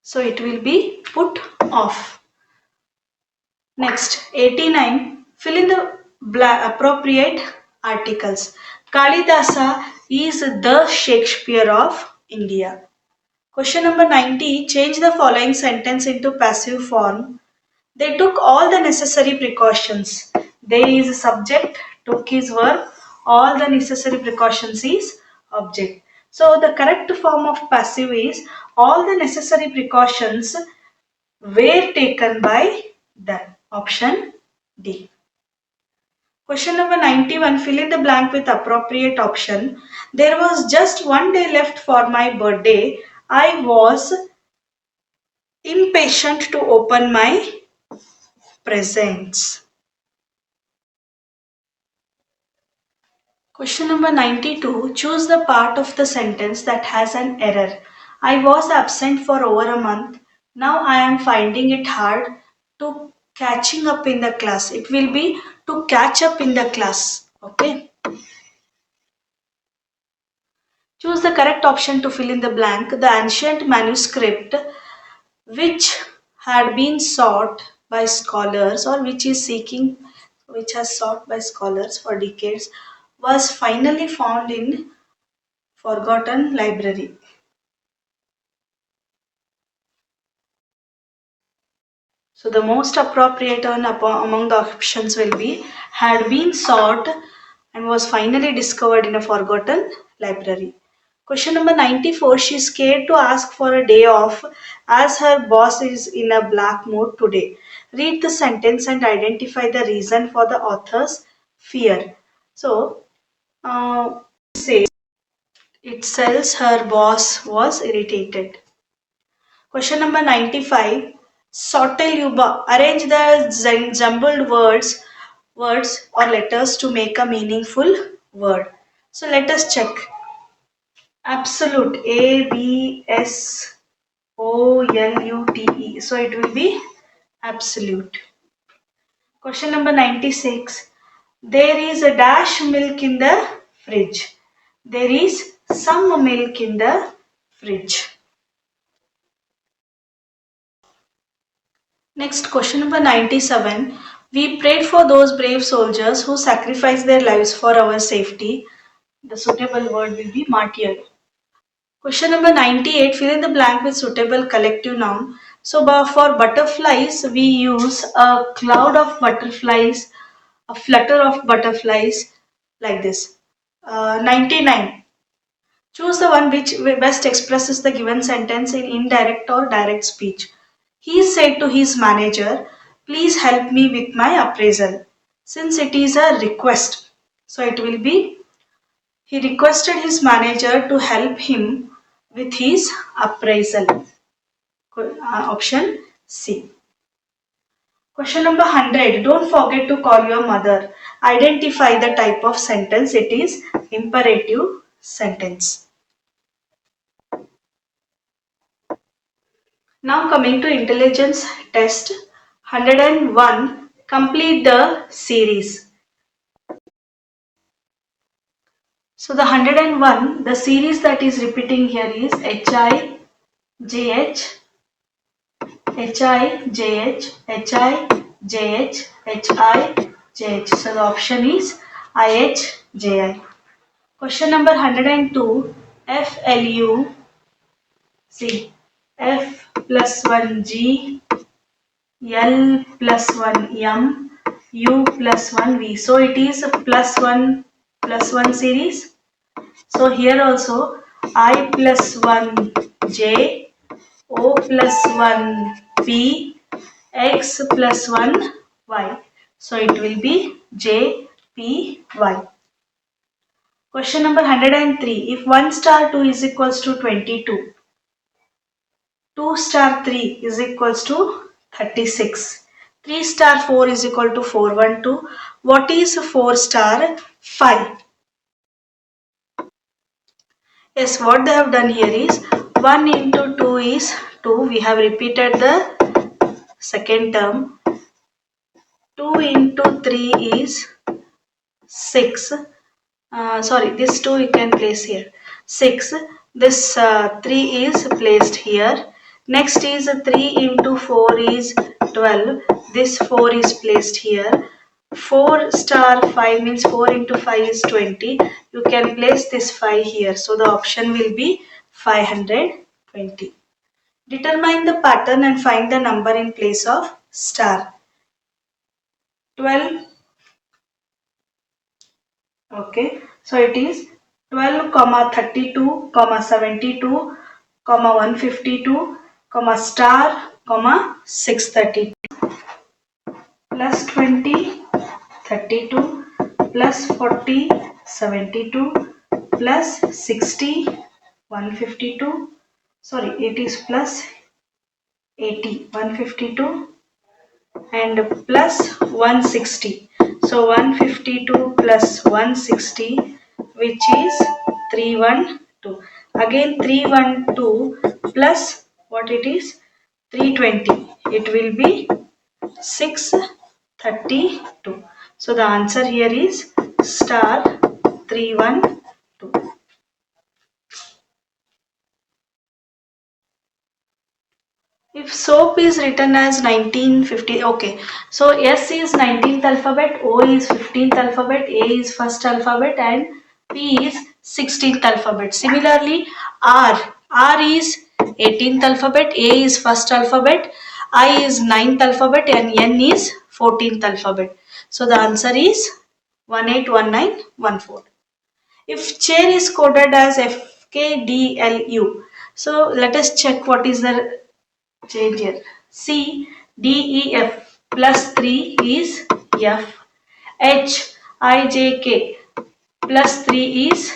So it will be put off. Next, 89. Fill in the appropriate articles. Kalidasa is the Shakespeare of India. Question number 90. Change the following sentence into passive form. They took all the necessary precautions. They is subject, took is verb, all the necessary precautions is object. So the correct form of passive is all the necessary precautions were taken by them. Option D. Question number 91. Fill in the blank with appropriate option. There was just one day left for my birthday. I was impatient to open my presents. Question number 92. Choose the part of the sentence that has an error. I was absent for over a month. Now I am finding it hard to catching up in the class. It will be to catch up in the class. Okay. Choose the correct option to fill in the blank. The ancient manuscript which had been sought by scholars or which has sought by scholars for decades was finally found in forgotten library. So the most appropriate one among the options will be had been sought and was finally discovered in a forgotten library. Question number 94. She's scared to ask for a day off as her boss is in a black mood today. Read the sentence and identify the reason for the author's fear. So, say it says her boss was irritated. Question number 95. Soteluba. Arrange the jumbled words or letters to make a meaningful word. So let us check. Absolute. ABSOLUTE. So it will be absolute. Question number 96. There is a dash milk in the fridge. There is some milk in the fridge. Next, question number 97. We prayed for those brave soldiers who sacrificed their lives for our safety. The suitable word will be martyr. Question number 98. Fill in the blank with suitable collective noun. So, for butterflies, we use a cloud of butterflies, a flutter of butterflies, like this. 99. Choose the one which best expresses the given sentence in indirect or direct speech. He said to his manager, please help me with my appraisal. Since it is a request, so it will be, he requested his manager to help him with his appraisal. Option C. Question number 100. Don't forget to call your mother. Identify the type of sentence. It is imperative sentence. Now coming to intelligence test 101. Complete the series. So the 101, the series that is repeating here is HI, JH, HI, JH, HI, JH, HI, JH. So the option is IH, JI. Question number 102. FLU, see, F plus 1 G, L plus 1 M, U plus 1 V. So it is a plus 1 series. So here also I plus 1 J, O plus 1 P, X plus 1 Y. So it will be J, P, Y. Question number 103. If 1 star 2 is equals to 22, 2 star 3 is equals to 36, 3 star 4 is equal to 412. What is 4 star 5? Yes, what they have done here is 1 into 2 is 2. We have repeated the second term. 2 into 3 is 6. Sorry, this 2 you can place here. 6. This 3 is placed here. Next is 3 into 4 is 12. This 4 is placed here. 4 star 5 means 4 into 5 is 20. You can place this 5 here. So the option will be 520. Determine the pattern and find the number in place of star. 12. Okay, so it is 12, 32, 72, 152, star, 632, plus 20, 32, plus 40, 72, plus 60, 152. Sorry, it is plus 80, 152, and plus 160. So 152 plus 160, which is 312. Again 312 plus what it is, 320. It will be 632. So the answer here is star 312. If soap is written as 1950, okay. So S is 19th alphabet, O is 15th alphabet, A is first alphabet, and P is 16th alphabet. Similarly, R is 18th alphabet, A is first alphabet, I is 9th alphabet, and N is 14th alphabet. So the answer is 181914. If chair is coded as FKDLU, so let us check what is the change here. C, D, E, F plus 3 is F. H, I, J, K plus 3 is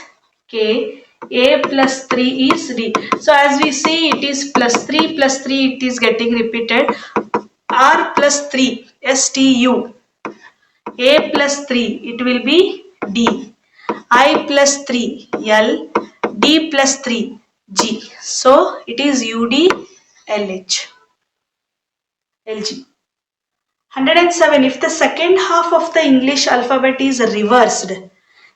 K. A plus 3 is D. So as we see, it is plus 3 plus 3, it is getting repeated. R plus 3, S, T, U. A plus 3, it will be D. I plus 3, L. D plus 3, G. So it is U, D, L, H. LG. 107. If the second half of the English alphabet is reversed,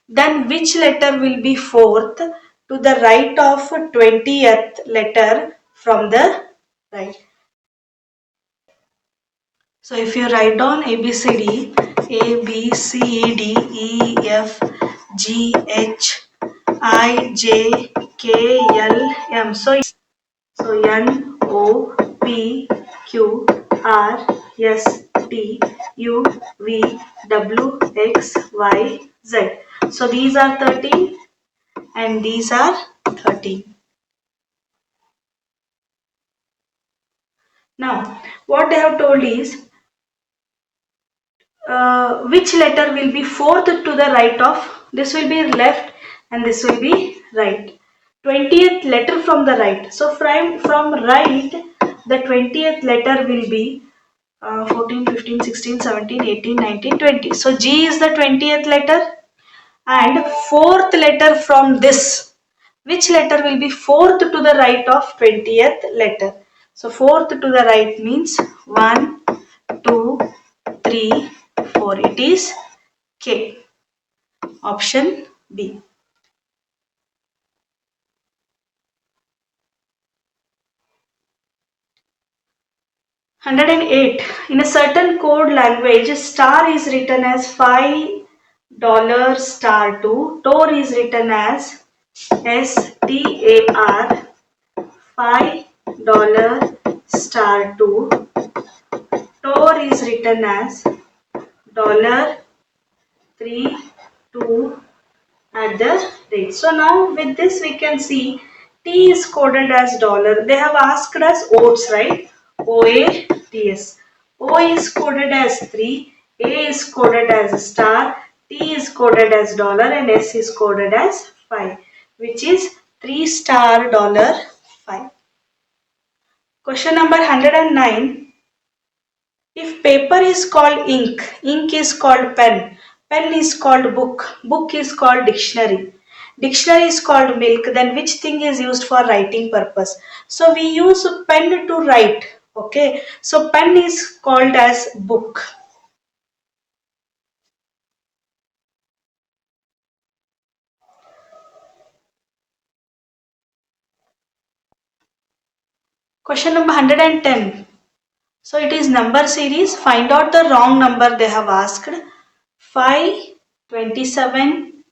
then which letter will be fourth to the right of 20th letter from the right? So if you write down ABCD, A, B, C, D, E, F, G, H, I, J, K, L, M. So N, O, P, Q, R, S, T, U, V, W, X, Y, Z. So these are 13 and these are 13. Now, what they have told is which letter will be fourth to the right of, this will be left and this will be right. 20th letter from the right. So from right, the 20th letter will be 14, 15, 16, 17, 18, 19, 20. So G is the 20th letter and fourth letter from this. Which letter will be fourth to the right of 20th letter? So fourth to the right means 1, 2, 3, 4. It is K. Option B. 108. In a certain code language, star is written as $5 star 2. Tor is written as STAR $5 star 2. Tor is written as dollar 3 2 at the rate. So now with this we can see T is coded as dollar. They have asked us oats, right? OATS. O is coded as 3, A is coded as star, T is coded as dollar and S is coded as 5, which is 3 star dollar 5. Question number 109. If paper is called ink, ink is called pen, pen is called book, book is called dictionary, dictionary is called milk, then which thing is used for writing purpose? So we use pen to write. Okay, so pen is called as book. Question number 110. So it is number series. Find out the wrong number they have asked. 5, 27,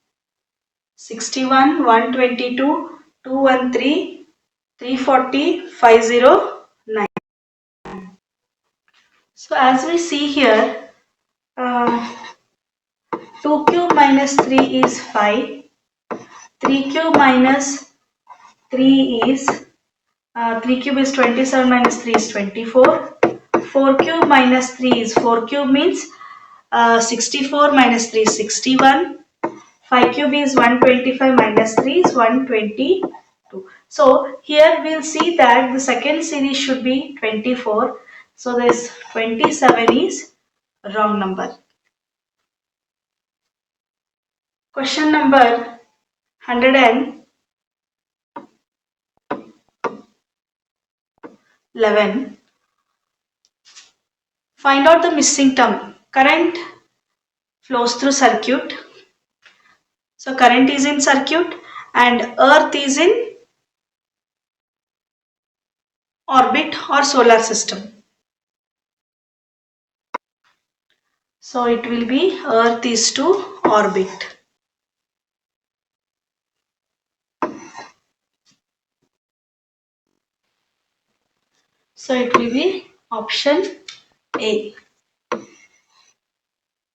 61, 122, 213, 340, 509. So as we see here, 2 cube minus 3 is 5. 3 cube minus 3 is 3 cube is 27 minus 3 is 24. 4 cube minus 3 is 4 cube means 64 minus 3 is 61. 5 cube is 125 minus 3 is 122. So here we'll see that the second series should be 24. So this 27 is wrong number. Question number 111. Find out the missing term. Current flows through circuit. So current is in circuit and earth is in orbit or solar system. So it will be earth is to orbit. So it will be option A.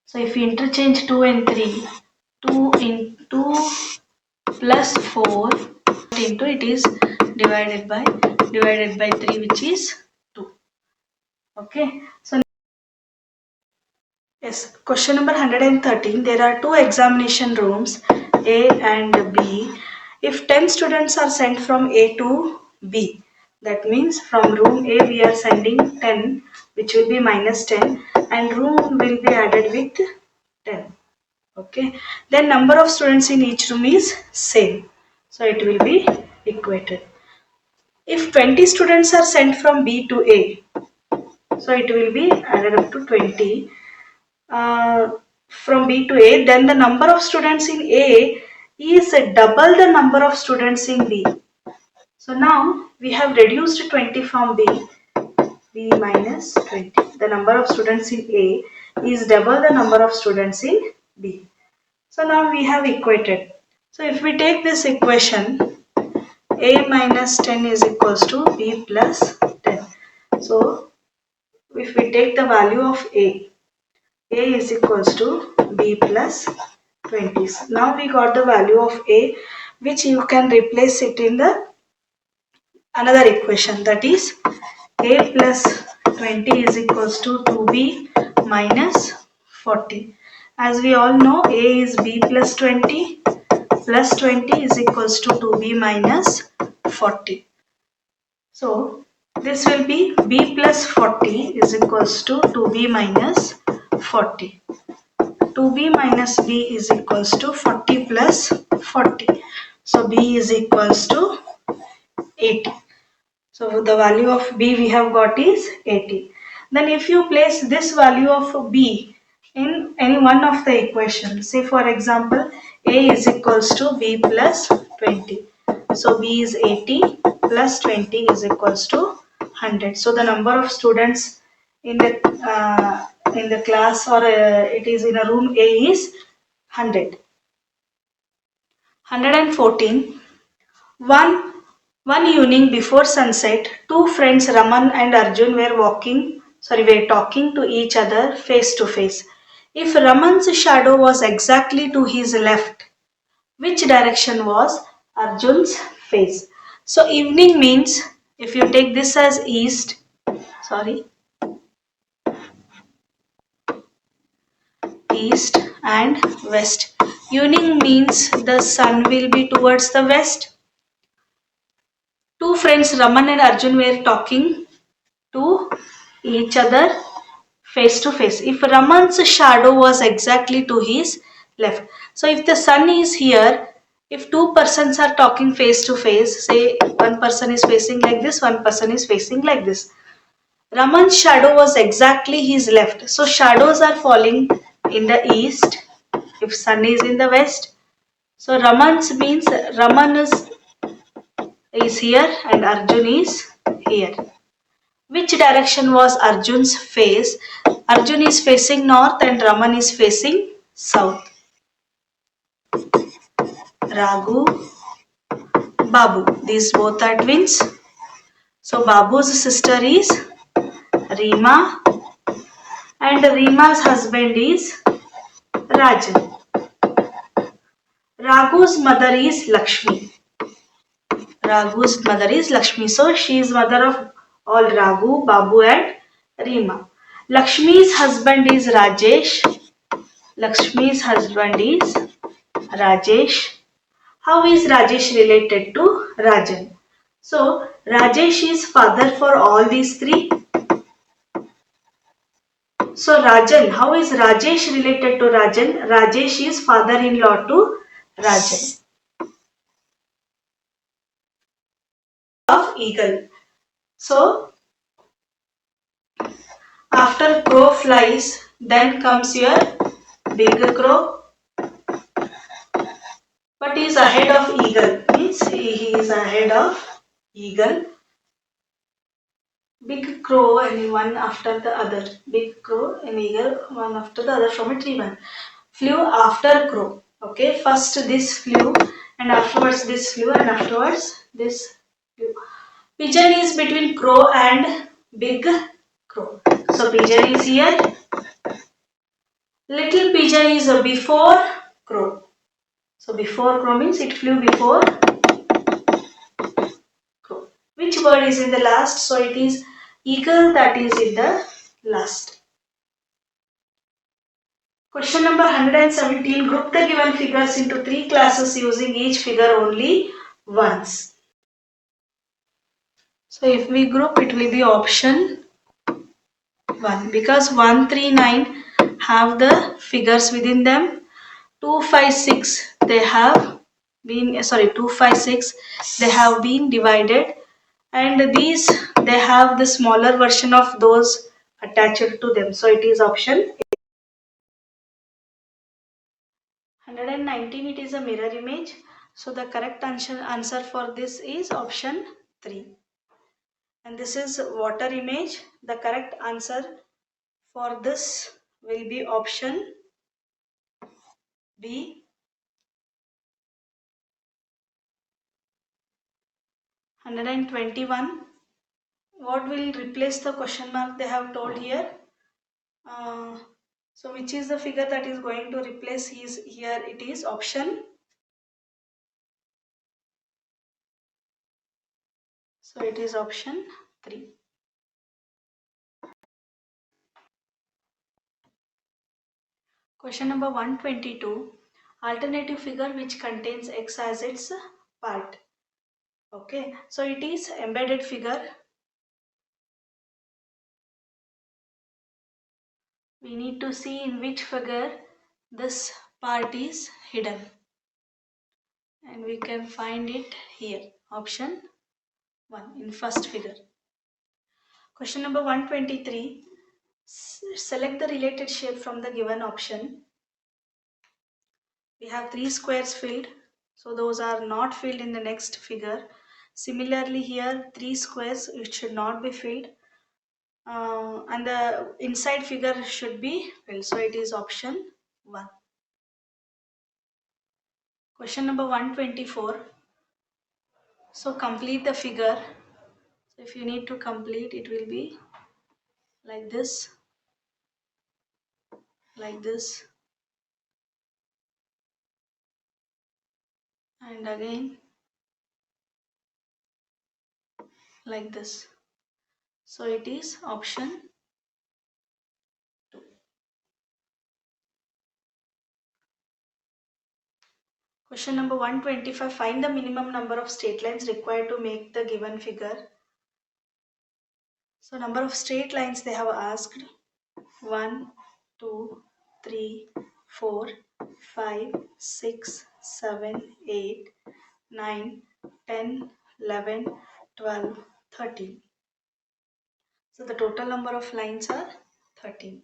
So if we interchange 2 and 3, 2 into plus 4 into it is divided by 3 which is 2. Okay. So yes, question number 113. There are two examination rooms A and B. If 10 students are sent from A to B, that means from room A we are sending 10 which will be minus 10 and room will be added with 10. Okay, then number of students in each room is same, so it will be equated. If 20 students are sent from B to A, So it will be added up to 20 from B to A. Then the number of students in A is double the number of students in B. So now we have reduced 20 from B. B minus 20. The number of students in A is double the number of students in B. So now we have equated. So if we take this equation, A minus 10 is equals to B plus 10. So if we take the value of A is equals to B plus 20. Now we got the value of A, which you can replace it in the another equation, that is A plus 20 is equals to 2B minus 40. As we all know, A is B plus 20 is equals to 2B minus 40. So this will be B plus 40 is equals to 2B minus 40. 2B minus B is equals to 40 plus 40. So B is equals to 80. So the value of B we have got is 80. Then if you place this value of B in any one of the equations, say for example A is equals to B plus 20. So B is 80 plus 20 is equals to 100. So the number of students in the class, or it is in a room A, is 100. 114. One evening before sunset, two friends Raman and Arjun were talking to each other face to face. If Raman's shadow was exactly to his left, which direction was Arjun's face? So evening means, if you take this as east and west. Evening means the sun will be towards the west. Two friends Raman and Arjun were talking to each other face to face. If Raman's shadow was exactly to his left. So if the sun is here, if two persons are talking face to face, say one person is facing like this, one person is facing like this. Raman's shadow was exactly his left. So shadows are falling in the east if sun is in the west. So Raman's means Raman is here and Arjun is here. Which direction was Arjun's face? Arjun is facing north and Raman is facing south. Raghu, Babu. These both are twins. So Babu's sister is Reema and Reema's husband is Rajan. Raghu's mother is Lakshmi. Raghu's mother is Lakshmi. So she is mother of all Raghu, Babu and Reema. Lakshmi's husband is Rajesh. Lakshmi's husband is Rajesh. How is Rajesh related to Rajan? So Rajesh is father for all these three. So Rajan, how is Rajesh related to Rajan? Rajesh is father-in-law to Rajan. Of eagle. So after crow flies, then comes your big crow. But he is ahead of eagle. Means he is ahead of eagle. Big crow and one after the other. Big crow and eagle one after the other from a tree one. Flew after crow. Okay, first this flew and afterwards this flew and afterwards this flew. Pigeon is between crow and big crow. So pigeon is here. Little pigeon is before crow. So before crow means it flew before crow. Which bird is in the last? So it is eagle that is in the last. Question number 117. Group the given figures into three classes using each figure only once. So if we group, it will be option 1, because 1, 3, 9 have the figures within them. 2, 5, 6 they have been 2, 5, 6 they have been divided, and these they have the smaller version of those attached to them. So it is option 119. It is a mirror image. So the correct answer for this is option 3. And this is water image. The correct answer for this will be option B, 121. What will replace the question mark they have told here? Uh, so which is the figure that is going to replace is here? It is option. So it is option 3. Question number 122. Alternative figure which contains x as its part. Okay, so it is embedded figure. We need to see in which figure this part is hidden, and we can find it here, option 1 in first figure. Question number 123. Select the related shape from the given option. We have 3 squares filled, so those are not filled in the next figure. Similarly here 3 squares, it should not be filled, and the inside figure should be filled, so it is option 1. Question number 124. So complete the figure. So if you need to complete, it will be like this, and again like this. So it is option 2. Question number 125. Find the minimum number of straight lines required to make the given figure. So number of straight lines they have asked: 1, 2, 3, 4, 5, 6, 7, 8, 9, 10, 11, 12, 13. So the total number of lines are 13.